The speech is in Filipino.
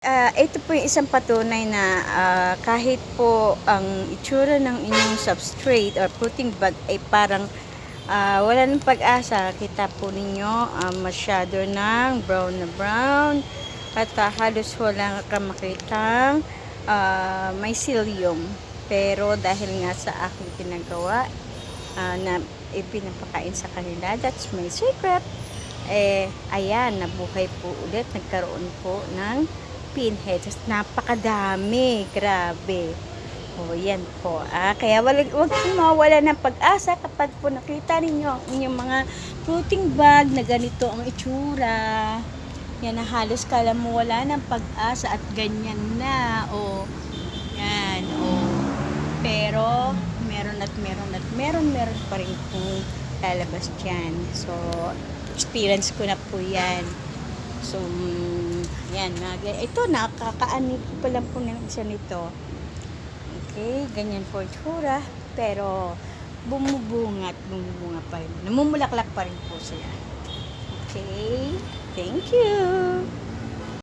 Ito po yung isang patunay na kahit po ang itsura ng inyong substrate or fruiting bag ay parang wala ng pag-asa. Kita po ninyo masyado ng brown na brown at halos wala kang makitang may psyllium. Pero dahil nga sa aking ginagawa na ipinapakain sa kanila, that's my secret. Ayan, nabuhay po ulit, nagkaroon po ng pinheads. Napakadami, grabe. Yan po. Kaya wag po mawala ng pag-asa kapag po nakita ninyo ang inyong mga fruiting bag na ganito ang itsura. Yan na halos kala mo wala ng pag-asa at ganyan na. Yan, Pero, meron pa rin kung lalabas dyan. So, experience ko na po yan. So, yan. Ito, nakakaanip pa lang po ng isa nito. Okay, ganyan po itsura. Pero, bumubunga pa rin. Namumulaklak pa rin po siya. Okay, thank you.